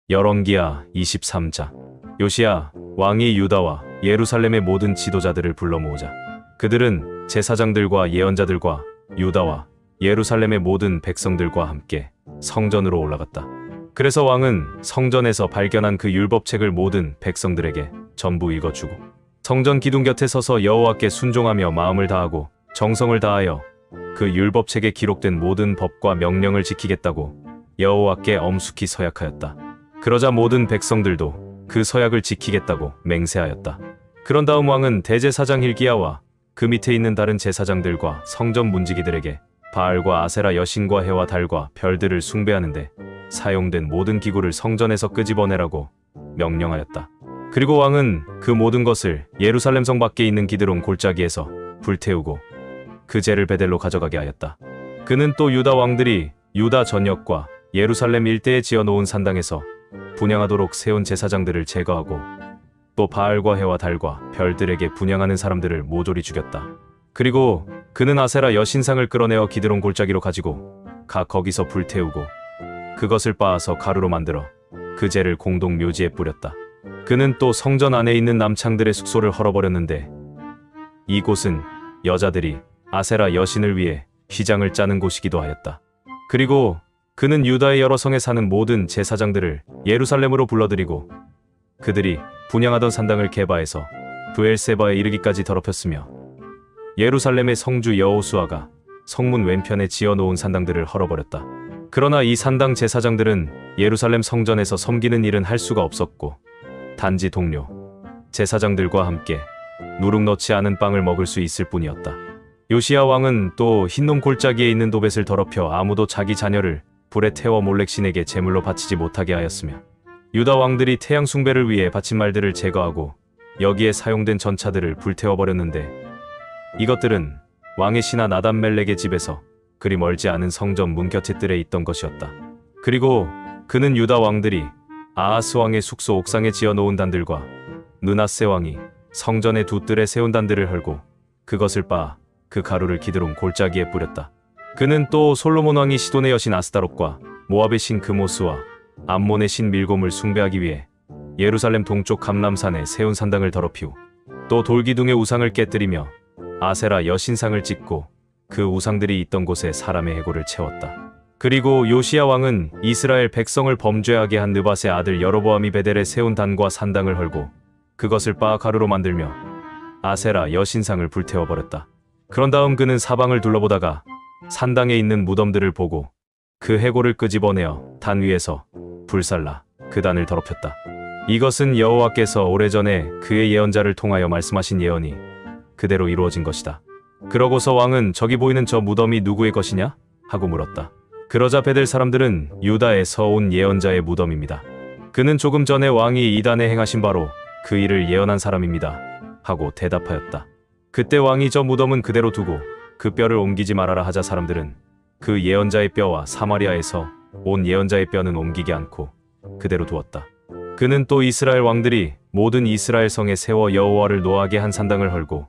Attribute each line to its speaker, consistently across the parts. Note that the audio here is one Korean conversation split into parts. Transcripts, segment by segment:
Speaker 1: 열왕기하 23장. 요시야 왕이 유다와 예루살렘의 모든 지도자들을 불러 모으자. 그들은 제사장들과 예언자들과 유다와 예루살렘의 모든 백성들과 함께 성전으로 올라갔다. 그래서 왕은 성전에서 발견한 그 율법책을 모든 백성들에게 전부 읽어주고 성전 기둥 곁에 서서 여호와께 순종하며 마음을 다하고 정성을 다하여 그 율법책에 기록된 모든 법과 명령을 지키겠다고 여호와께 엄숙히 서약하였다. 그러자 모든 백성들도 그 서약을 지키겠다고 맹세하였다. 그런 다음 왕은 대제사장 hil기야와 그 밑에 있는 다른 제사장들과 성전 문지기들에게 바알과 아세라 여신과 해와 달과 별들을 숭배하는데 사용된 모든 기구를 성전에서 끄집어내라고 명령하였다. 그리고 왕은 그 모든 것을 예루살렘 성 밖에 있는 기드론 골짜기에서 불태우고 그 재를 베델로 가져가게 하였다. 그는 또 유다 왕들이 유다 전역과 예루살렘 일대에 지어놓은 산당에서 분향하도록 세운 제사장들을 제거하고 또 바알과 해와 달과 별들에게 분향하는 사람들을 모조리 죽였다. 그리고 그는 아세라 여신상을 끌어내어 기드론 골짜기로 가지고 거기서 불태우고 그것을 빻아서 가루로 만들어 그 재를 공동 묘지에 뿌렸다. 그는 또 성전 안에 있는 남창들의 숙소를 헐어버렸는데 이곳은 여자들이 아세라 여신을 위해 휘장을 짜는 곳이기도 하였다. 그리고 그는 유다의 여러 성에 사는 모든 제사장들을 예루살렘으로 불러들이고 그들이 분향하던 산당을 개바해서 브엘세바에 이르기까지 더럽혔으며 예루살렘의 성주 여호수아가 성문 왼편에 지어놓은 산당들을 헐어버렸다. 그러나 이 산당 제사장들은 예루살렘 성전에서 섬기는 일은 할 수가 없었고 단지 동료 제사장들과 함께 누룩 넣지 않은 빵을 먹을 수 있을 뿐이었다. 요시야 왕은 또 흰놈 골짜기에 있는 도벳을 더럽혀 아무도 자기 자녀를 불에 태워 몰렉신에게 제물로 바치지 못하게 하였으며 유다 왕들이 태양 숭배를 위해 바친 말들을 제거하고 여기에 사용된 전차들을 불태워버렸는데 이것들은 왕의 신하 나답멜렉의 집에서 그리 멀지 않은 성전 문 곁에 뜰에 있던 것이었다. 그리고 그는 유다 왕들이 아하스 왕의 숙소 옥상에 지어놓은 단들과 느낫세 왕이 성전의 두 뜰에 세운 단들을 헐고 그것을 빻아 그 가루를 기드론 골짜기에 뿌렸다. 그는 또 솔로몬 왕이 시돈의 여신 아스타롯과 모압의 신 그모스와 암몬의 신 밀곰을 숭배하기 위해 예루살렘 동쪽 감람산에 세운 산당을 더럽히고 또 돌기둥의 우상을 깨뜨리며 아세라 여신상을 찍고 그 우상들이 있던 곳에 사람의 해골을 채웠다. 그리고 요시야 왕은 이스라엘 백성을 범죄하게 한 느밧의 아들 여로보암이 베델에 세운 단과 산당을 헐고 그것을 빻아 가루로 만들며 아세라 여신상을 불태워버렸다. 그런 다음 그는 사방을 둘러보다가 산당에 있는 무덤들을 보고 그 해골을 끄집어내어 단 위에서 불살라 그 단을 더럽혔다. 이것은 여호와께서 오래전에 그의 예언자를 통하여 말씀하신 예언이 그대로 이루어진 것이다. 그러고서 왕은 저기 보이는 저 무덤이 누구의 것이냐? 하고 물었다. 그러자 베델 사람들은 유다에서 온 예언자의 무덤입니다. 그는 조금 전에 왕이 이 단에 행하신 바로 그 일을 예언한 사람입니다. 하고 대답하였다. 그때 왕이 저 무덤은 그대로 두고 그 뼈를 옮기지 말아라 하자 사람들은 그 예언자의 뼈와 사마리아에서 온 예언자의 뼈는 옮기지 않고 그대로 두었다. 그는 또 이스라엘 왕들이 모든 이스라엘 성에 세워 여호와를 노하게 한 산당을 헐고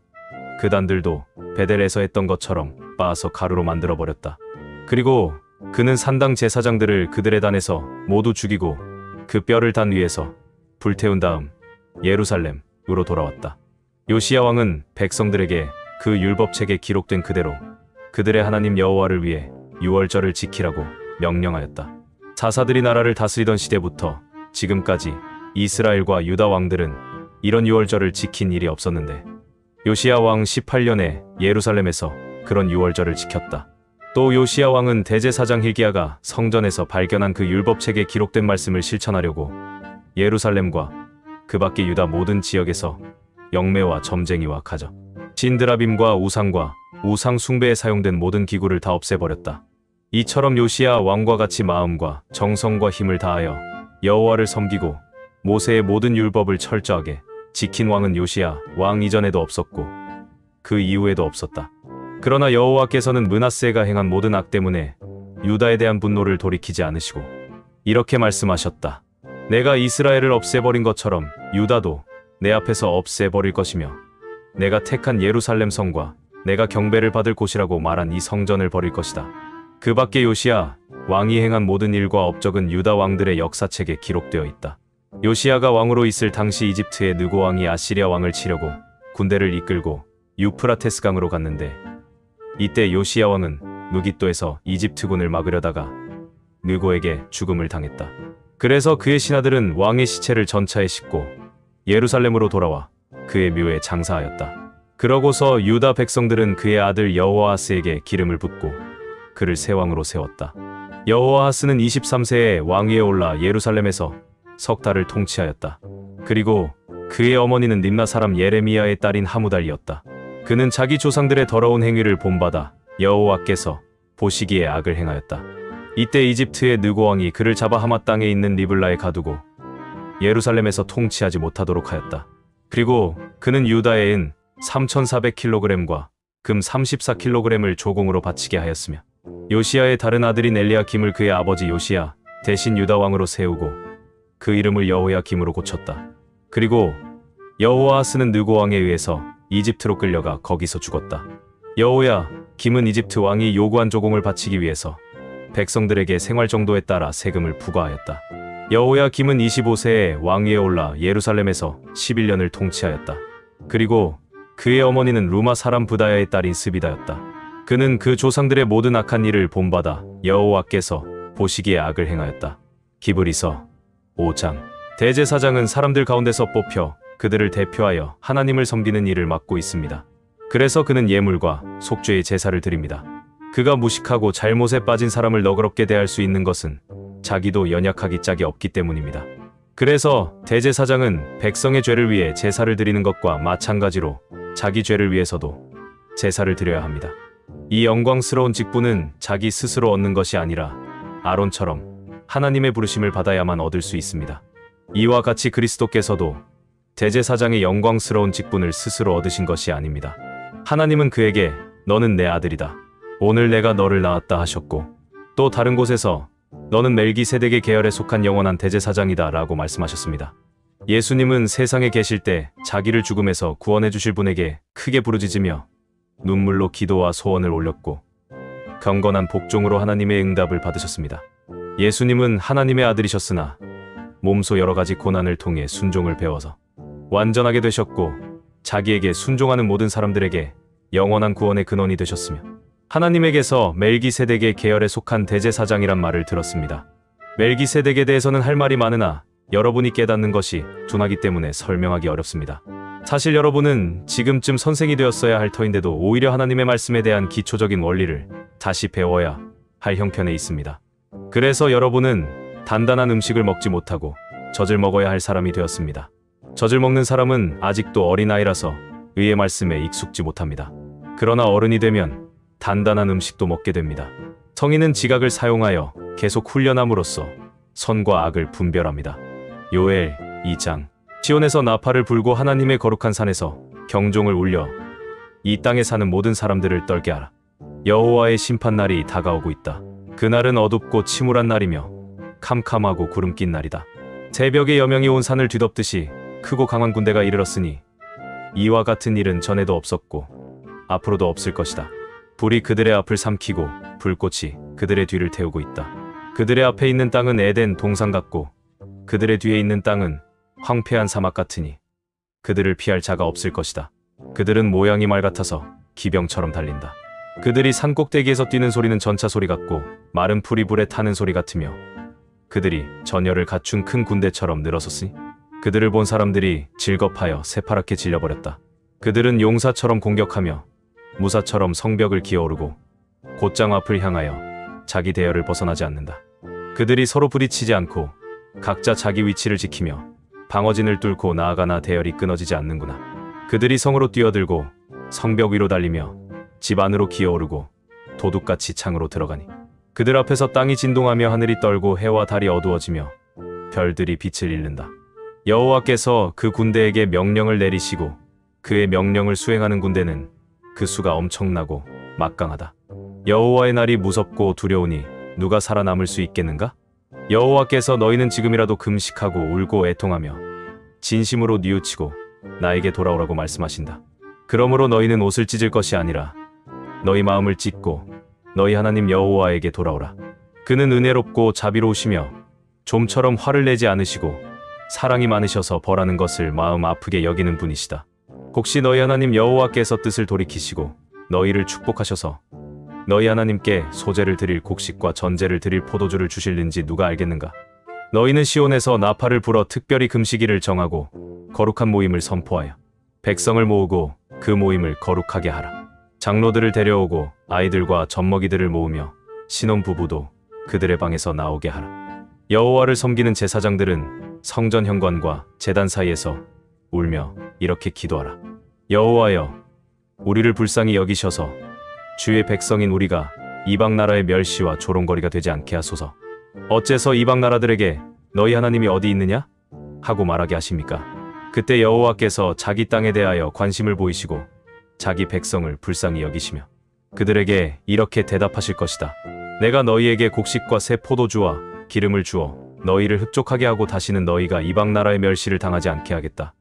Speaker 1: 그 단들도 베델에서 했던 것처럼 빻아서 가루로 만들어버렸다. 그리고 그는 산당 제사장들을 그들의 단에서 모두 죽이고 그 뼈를 단 위에서 불태운 다음 예루살렘으로 돌아왔다. 요시야 왕은 백성들에게 그 율법책에 기록된 그대로 그들의 하나님 여호와를 위해 유월절을 지키라고 명령하였다. 사사들이 나라를 다스리던 시대부터 지금까지 이스라엘과 유다 왕들은 이런 유월절을 지킨 일이 없었는데 요시야 왕 18년에 예루살렘에서 그런 유월절을 지켰다. 또 요시야 왕은 대제사장 hil기야가 성전에서 발견한 그 율법책에 기록된 말씀을 실천하려고 예루살렘과 그 밖의 유다 모든 지역에서 영매와 점쟁이와 가적, 신드라빔과 우상과 우상 숭배에 사용된 모든 기구를 다 없애버렸다. 이처럼 요시야 왕과 같이 마음과 정성과 힘을 다하여 여호와를 섬기고 모세의 모든 율법을 철저하게 지킨 왕은 요시야 왕 이전에도 없었고 그 이후에도 없었다. 그러나 여호와께서는 므낫세가 행한 모든 악 때문에 유다에 대한 분노를 돌이키지 않으시고 이렇게 말씀하셨다. 내가 이스라엘을 없애버린 것처럼 유다도 내 앞에서 없애버릴 것이며 내가 택한 예루살렘 성과 내가 경배를 받을 곳이라고 말한 이 성전을 버릴 것이다. 그 밖에 요시야 왕이 행한 모든 일과 업적은 유다 왕들의 역사책에 기록되어 있다. 요시야가 왕으로 있을 당시 이집트의 느고 왕이 아시리아 왕을 치려고 군대를 이끌고 유프라테스 강으로 갔는데, 이때 요시야 왕은 무깃도에서 이집트군을 막으려다가 느고에게 죽음을 당했다. 그래서 그의 신하들은 왕의 시체를 전차에 싣고 예루살렘으로 돌아와 그의 묘에 장사하였다. 그러고서 유다 백성들은 그의 아들 여호아하스에게 기름을 붓고 그를 새 왕으로 세웠다. 여호아하스는 23세에 왕위에 올라 예루살렘에서 석 달을 통치하였다. 그리고 그의 어머니는 림나 사람 예레미야의 딸인 하무달이었다. 그는 자기 조상들의 더러운 행위를 본받아 여호와께서 보시기에 악을 행하였다. 이때 이집트의 느고 왕이 그를 잡아 하맛 땅에 있는 리블라에 가두고 예루살렘에서 통치하지 못하도록 하였다. 그리고 그는 유다에 은 3,400kg과 금 34kg을 조공으로 바치게 하였으며, 요시야의 다른 아들인 엘리야김을 그의 아버지 요시야 대신 유다 왕으로 세우고 그 이름을 여호야김으로 고쳤다. 그리고 여호아하스는 느고 왕에 의해서 이집트로 끌려가 거기서 죽었다. 여호야김은 이집트 왕이 요구한 조공을 바치기 위해서 백성들에게 생활 정도에 따라 세금을 부과하였다. 여호야김은 25세에 왕위에 올라 예루살렘에서 11년을 통치하였다. 그리고 그의 어머니는 루마 사람 부다야의 딸인 스비다였다. 그는 그 조상들의 모든 악한 일을 본받아 여호와께서 보시기에 악을 행하였다. 기브리서 5장. 대제사장은 사람들 가운데서 뽑혀 그들을 대표하여 하나님을 섬기는 일을 맡고 있습니다. 그래서 그는 예물과 속죄의 제사를 드립니다. 그가 무식하고 잘못에 빠진 사람을 너그럽게 대할 수 있는 것은 자기도 연약하기 짝이 없기 때문입니다. 그래서 대제사장은 백성의 죄를 위해 제사를 드리는 것과 마찬가지로 자기 죄를 위해서도 제사를 드려야 합니다. 이 영광스러운 직분은 자기 스스로 얻는 것이 아니라 아론처럼 하나님의 부르심을 받아야만 얻을 수 있습니다. 이와 같이 그리스도께서도 대제사장의 영광스러운 직분을 스스로 얻으신 것이 아닙니다. 하나님은 그에게 너는 내 아들이다, 오늘 내가 너를 낳았다 하셨고, 또 다른 곳에서 너는 멜기세덱의 계열에 속한 영원한 대제사장이다 라고 말씀하셨습니다. 예수님은 세상에 계실 때 자기를 죽음에서 구원해 주실 분에게 크게 부르짖으며 눈물로 기도와 소원을 올렸고 경건한 복종으로 하나님의 응답을 받으셨습니다. 예수님은 하나님의 아들이셨으나 몸소 여러 가지 고난을 통해 순종을 배워서 완전하게 되셨고, 자기에게 순종하는 모든 사람들에게 영원한 구원의 근원이 되셨으며, 하나님에게서 멜기세덱의 계열에 속한 대제사장이란 말을 들었습니다. 멜기세덱에 대해서는 할 말이 많으나 여러분이 깨닫는 것이 둔하기 때문에 설명하기 어렵습니다. 사실 여러분은 지금쯤 선생이 되었어야 할 터인데도 오히려 하나님의 말씀에 대한 기초적인 원리를 다시 배워야 할 형편에 있습니다. 그래서 여러분은 단단한 음식을 먹지 못하고 젖을 먹어야 할 사람이 되었습니다. 젖을 먹는 사람은 아직도 어린아이라서 의의 말씀에 익숙지 못합니다. 그러나 어른이 되면 단단한 음식도 먹게 됩니다. 성인은 지각을 사용하여 계속 훈련함으로써 선과 악을 분별합니다. 요엘 2장. 시온에서 나팔을 불고 하나님의 거룩한 산에서 경종을 울려 이 땅에 사는 모든 사람들을 떨게 하라. 여호와의 심판날이 다가오고 있다. 그날은 어둡고 침울한 날이며 캄캄하고 구름 낀 날이다. 새벽에 여명이 온 산을 뒤덮듯이 크고 강한 군대가 이르렀으니 이와 같은 일은 전에도 없었고 앞으로도 없을 것이다. 불이 그들의 앞을 삼키고 불꽃이 그들의 뒤를 태우고 있다. 그들의 앞에 있는 땅은 에덴 동산 같고 그들의 뒤에 있는 땅은 황폐한 사막 같으니 그들을 피할 자가 없을 것이다. 그들은 모양이 말 같아서 기병처럼 달린다. 그들이 산꼭대기에서 뛰는 소리는 전차 소리 같고 마른 풀이 불에 타는 소리 같으며 그들이 전열을 갖춘 큰 군대처럼 늘어섰으니 그들을 본 사람들이 질겁하여 새파랗게 질려버렸다. 그들은 용사처럼 공격하며 무사처럼 성벽을 기어오르고 곧장 앞을 향하여 자기 대열을 벗어나지 않는다. 그들이 서로 부딪히지 않고 각자 자기 위치를 지키며 방어진을 뚫고 나아가나 대열이 끊어지지 않는구나. 그들이 성으로 뛰어들고 성벽 위로 달리며 집 안으로 기어오르고 도둑같이 창으로 들어가니 그들 앞에서 땅이 진동하며 하늘이 떨고 해와 달이 어두워지며 별들이 빛을 잃는다. 여호와께서 그 군대에게 명령을 내리시고 그의 명령을 수행하는 군대는 그 수가 엄청나고 막강하다. 여호와의 날이 무섭고 두려우니 누가 살아남을 수 있겠는가? 여호와께서 너희는 지금이라도 금식하고 울고 애통하며 진심으로 뉘우치고 나에게 돌아오라고 말씀하신다. 그러므로 너희는 옷을 찢을 것이 아니라 너희 마음을 찢고 너희 하나님 여호와에게 돌아오라. 그는 은혜롭고 자비로우시며 좀처럼 화를 내지 않으시고 사랑이 많으셔서 벌하는 것을 마음 아프게 여기는 분이시다. 혹시 너희 하나님 여호와께서 뜻을 돌이키시고 너희를 축복하셔서 너희 하나님께 소제를 드릴 곡식과 전제를 드릴 포도주를 주실는지 누가 알겠는가? 너희는 시온에서 나팔을 불어 특별히 금식일을 정하고 거룩한 모임을 선포하여 백성을 모으고 그 모임을 거룩하게 하라. 장로들을 데려오고 아이들과 젖먹이들을 모으며 신혼부부도 그들의 방에서 나오게 하라. 여호와를 섬기는 제사장들은 성전 현관과 제단 사이에서 울며 이렇게 기도하라. 여호와여, 우리를 불쌍히 여기셔서 주의 백성인 우리가 이방 나라의 멸시와 조롱거리가 되지 않게 하소서. 어째서 이방 나라들에게 너희 하나님이 어디 있느냐? 하고 말하게 하십니까? 그때 여호와께서 자기 땅에 대하여 관심을 보이시고 자기 백성을 불쌍히 여기시며 그들에게 이렇게 대답하실 것이다. 내가 너희에게 곡식과 새 포도주와 기름을 주어 너희를 흡족하게 하고 다시는 너희가 이방 나라의 멸시를 당하지 않게 하겠다.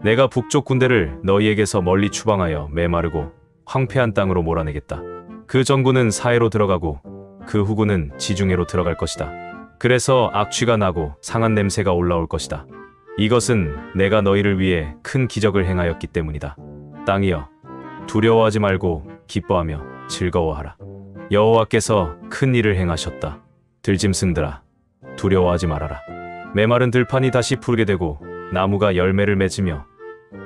Speaker 1: 내가 북쪽 군대를 너희에게서 멀리 추방하여 메마르고 황폐한 땅으로 몰아내겠다. 그 전군은 사해로 들어가고 그 후군은 지중해로 들어갈 것이다. 그래서 악취가 나고 상한 냄새가 올라올 것이다. 이것은 내가 너희를 위해 큰 기적을 행하였기 때문이다. 땅이여, 두려워하지 말고 기뻐하며 즐거워하라. 여호와께서 큰 일을 행하셨다. 들짐승들아, 두려워하지 말아라. 메마른 들판이 다시 푸르게 되고 나무가 열매를 맺으며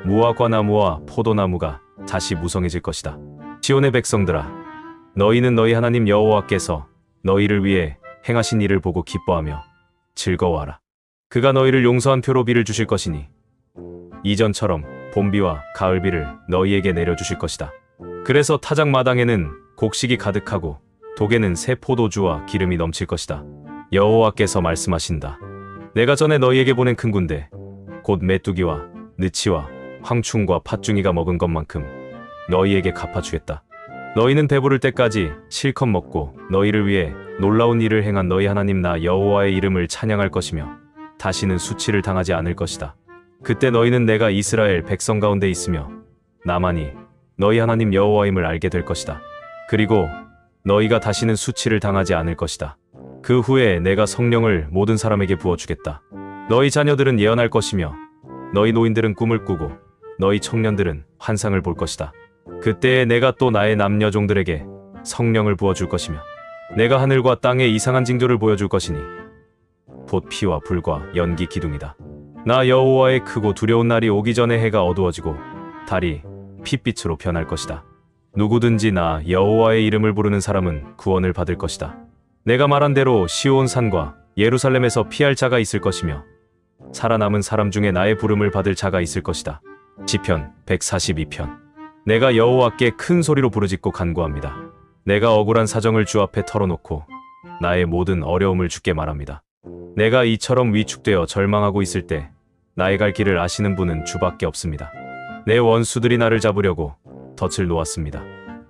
Speaker 1: 무화과나무와 포도나무가 다시 무성해질 것이다. 시온의 백성들아, 너희는 너희 하나님 여호와께서 너희를 위해 행하신 일을 보고 기뻐하며 즐거워하라. 그가 너희를 용서한 표로 비를 주실 것이니 이전처럼 봄비와 가을비를 너희에게 내려주실 것이다. 그래서 타작마당에는 곡식이 가득하고 독에는 새 포도주와 기름이 넘칠 것이다. 여호와께서 말씀하신다. 내가 전에 너희에게 보낸 큰 군대 곧 메뚜기와 느치와 황충과 팥중이가 먹은 것만큼 너희에게 갚아주겠다. 너희는 배부를 때까지 실컷 먹고 너희를 위해 놀라운 일을 행한 너희 하나님 나 여호와의 이름을 찬양할 것이며 다시는 수치를 당하지 않을 것이다. 그때 너희는 내가 이스라엘 백성 가운데 있으며 나만이 너희 하나님 여호와임을 알게 될 것이다. 그리고 너희가 다시는 수치를 당하지 않을 것이다. 그 후에 내가 성령을 모든 사람에게 부어주겠다. 너희 자녀들은 예언할 것이며 너희 노인들은 꿈을 꾸고 너희 청년들은 환상을 볼 것이다. 그때에 내가 또 나의 남녀종들에게 성령을 부어줄 것이며 내가 하늘과 땅에 이상한 징조를 보여줄 것이니 곧 피와 불과 연기 기둥이다. 나 여호와의 크고 두려운 날이 오기 전에 해가 어두워지고 달이 핏빛으로 변할 것이다. 누구든지 나 여호와의 이름을 부르는 사람은 구원을 받을 것이다. 내가 말한 대로 시온 산과 예루살렘에서 피할 자가 있을 것이며 살아남은 사람 중에 나의 부름을 받을 자가 있을 것이다. 시편 142편. 내가 여호와께 큰 소리로 부르짖고 간구합니다. 내가 억울한 사정을 주 앞에 털어놓고 나의 모든 어려움을 주께 말합니다. 내가 이처럼 위축되어 절망하고 있을 때 나의 갈 길을 아시는 분은 주밖에 없습니다. 내 원수들이 나를 잡으려고 덫을 놓았습니다.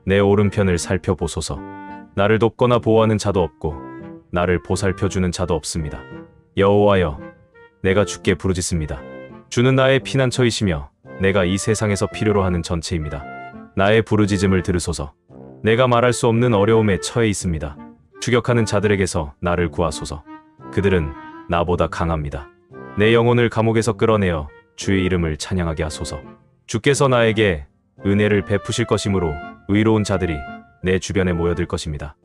Speaker 1: 내 오른편을 살펴보소서. 나를 돕거나 보호하는 자도 없고 나를 보살펴주는 자도 없습니다. 여호와여, 내가 주께 부르짖습니다. 주는 나의 피난처이시며 내가 이 세상에서 필요로 하는 전체입니다. 나의 부르짖음을 들으소서. 내가 말할 수 없는 어려움에 처해 있습니다. 추격하는 자들에게서 나를 구하소서. 그들은 나보다 강합니다. 내 영혼을 감옥에서 끌어내어 주의 이름을 찬양하게 하소서. 주께서 나에게 은혜를 베푸실 것이므로 의로운 자들이 내 주변에 모여들 것입니다.